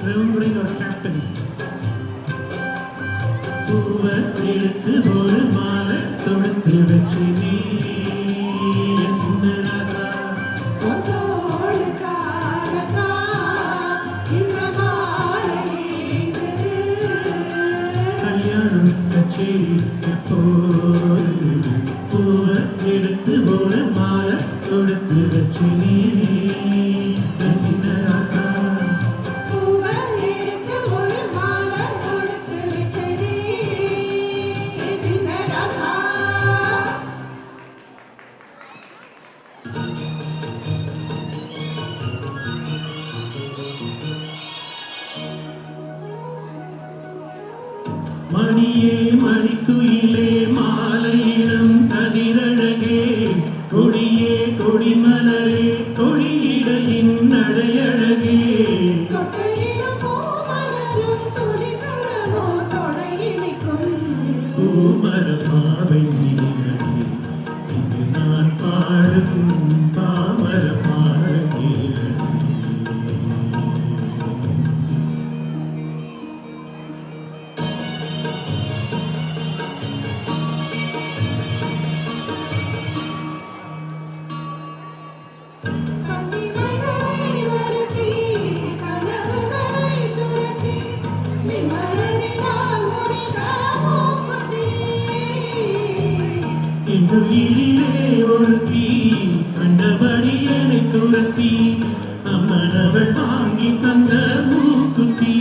remembering our captain. பூவை எடுத்து ஒரு மாலை தொடுத்து வச்சு நீ சின்ன ராசா கல்யாணம் கச்சேரி எப்போது பூவை எடுத்து ஒரு மாலை தொடுத்து வச்சு நீ சின்ன ராசா மணியே மணிக்குயிலே மாலையிடம் கதிரழகே கொடியே கொடிமலரே கொடியிடையின் நடையழகே பூமரமாவை நீரடி இங்கு நான் பாடும் பாமரமான நீரடி உயிரிலே ஒருத்தி கண்டபடி என்னை துரத்தி அம்மனவள் வாங்கி தந்த மூக்குத்தி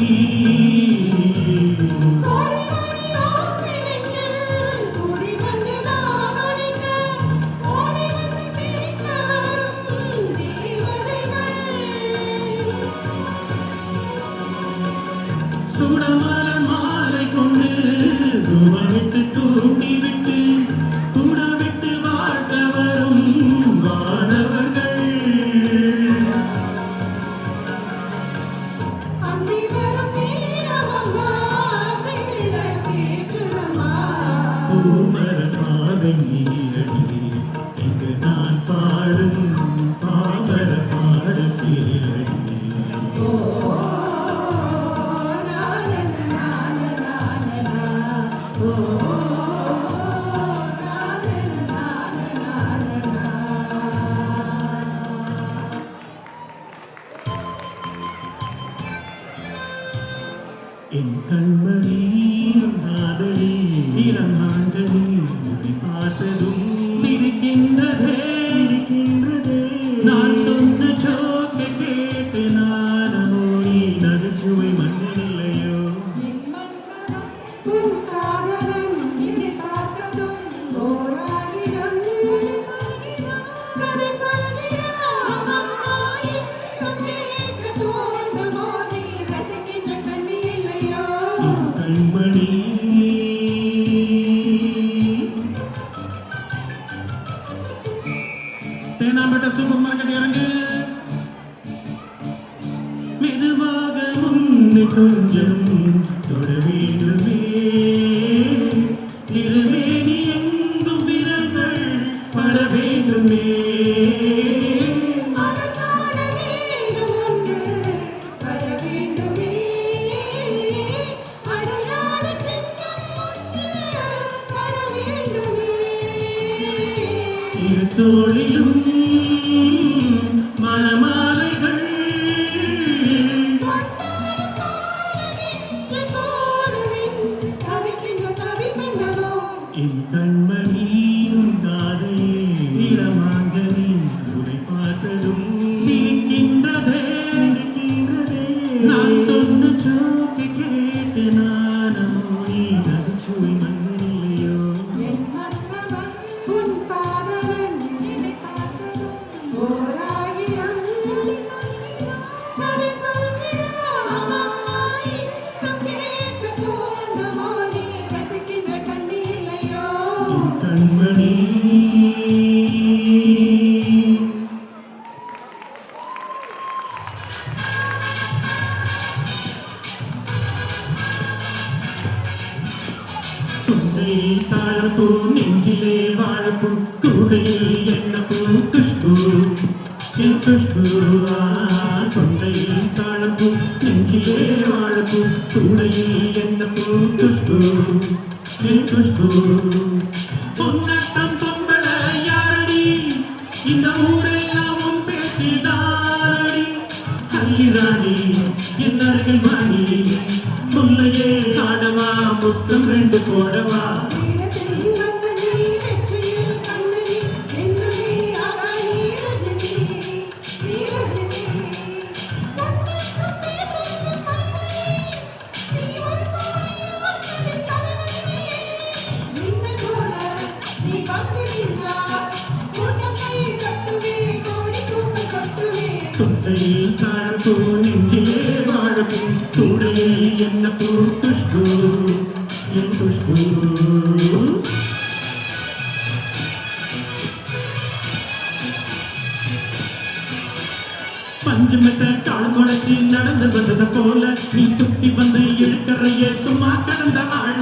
சுடமல மாலை கொண்டு விட்டு தூண்டி விட்டு பூமரமாக நீரடி இங்கு நான் பாடும் பாமர பாட கேளடி என் கண்மணி காதலி இளமாங்கனி பார்த்ததும் சிரிக்கின்றதே நான் சொன்ன சோக்கை கேட்டு நானோ நீ நகைச்சுவை மண்ணில்லையோ கண்மணி தேனாம்பேட்டை சூப்பர் மார்க்கெட் இறங்கு மெதுவாக முன்னே கொஞ்சம் தொட வேண்டுமே இருமேனி எங்கும் விரல்கள் பட வேண்டுமே இரு தோளிலும் மணமாலைகள் என் கண்மணியும் காதையே இளமாங்கனி உரை பார்த்ததும் சிரிக்கின்றதே நான் சொன்ன சோக்கை கேட்டு நானோ நீ நகைச்சுவை மண்ணில்லையோ கண்மணி தாழப்பூ நெஞ்சிலே வாழப்பூ கூடையில் என்ன பூ குஷ்பு குஷ்பு கொண்டையில் தாழப்பூ நெஞ்சில் நெஞ்சிலே வாழப்பூ கூடையில் என்ன பூ குஷ்பு என் குஷ்பு பொன்னட்டம் பொம்பள யாரடி இந்த ஊரெல்லாம் உன் பேச்சு தானடி அல்லிராணி என் அருகில் வாணி முல்லையே ஆடவா முத்தம் ரெண்டு போடவா தொட்டையில் தாழப்பூ நெஞ்சிலே வாழப்பூ கூடையில் என்ன பூ குஷ்பு என் குஷ்பு பஞ்சமத்தை கால் முளைச்சி நடந்து வந்தது போல நீ சுத்தி வந்து இழுக்கறையே சும்மா கடந்த ஆள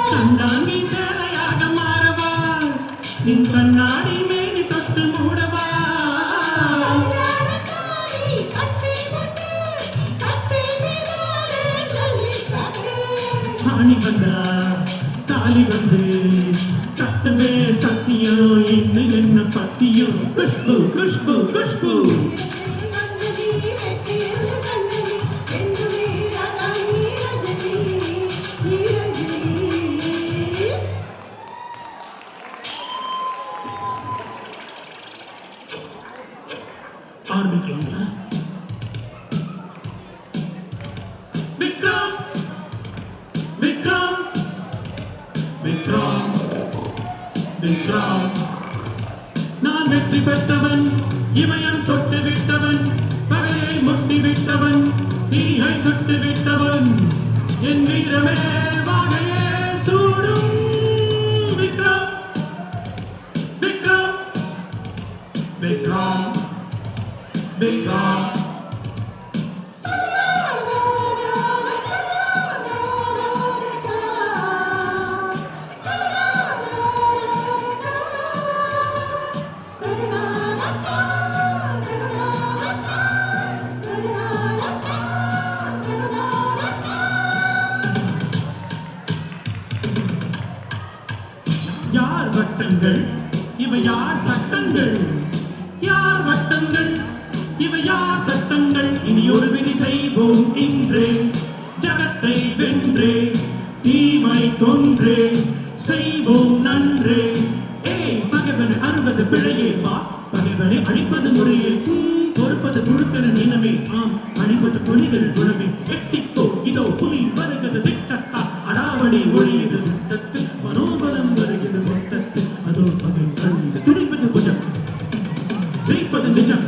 கண்டாங்கி சேலையாக மாறவா நின் கண்ணாடி மேனி தொட்டு மூடவா ஆணி வந்தா தாலி வந்து கட்டவே சத்தியம் இன்னும் என்ன பத்தியம் குஷ்பு குஷ்பு குஷ்பு ஆரம்பிக்கலாங்களா? விக்ரம் விக்ரம் விக்ரம் விக்ரம் நான் வெற்றி பெற்றவன் இமயம் தொட்டு விட்டவன் பகையை முட்டி விட்டவன் தீயை சுட்டு விட்டவன் என் வீரமே வாகையே சூடும் விக்ரம் விக்ரம் விக்ரம் விக்ரம் யார் வட்டங்கள் இவை யார் சட்டங்கள் யார் வட்டங்கள் இவை யார் சட்டங்கள் இனி ஒரு விதி செய்வோம் இன்றே ஜகத்தை வென்றே தீமை கொன்றே செய்வோம் நன்றே ஏய் பகைவனை அறுவது பிழையே வா பகைவனை அழிப்பது முறையே பொறுப்பது முழுக்கன நிலமே ஆம் அழிப்பது புலிகள் குணமே எட்டிக்கோ இதோ புலி வருகிறது திட்டத்தா அடாவடி ஒழியது சித்தத்து மனோபலம் வருகிறது மொத்தத்து அதோ பகை கழிது துடிப்பது புஜம் ஜெயிப்பது நிஜம்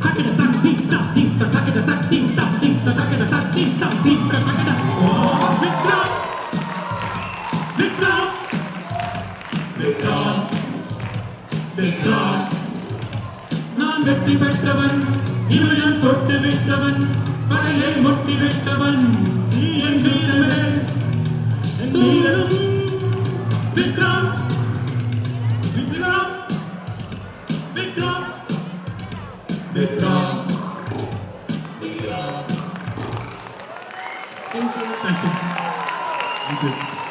தக்கிட தக்கி தக்கி தக்கிட தக்கி தக்கி தக்கிட தக்கி தக்கி தக்கிட விக்ரம் விக்ரம் விக்ரம் விக்ரம் நான் வெற்றி பெற்றவன் இமயம் தொட்டு விட்டவன் பகையை முட்டி விட்டவன் என் வீரமே என் வீரனும் Vikram Vikram Vikram Vikram Thank you. Thank you.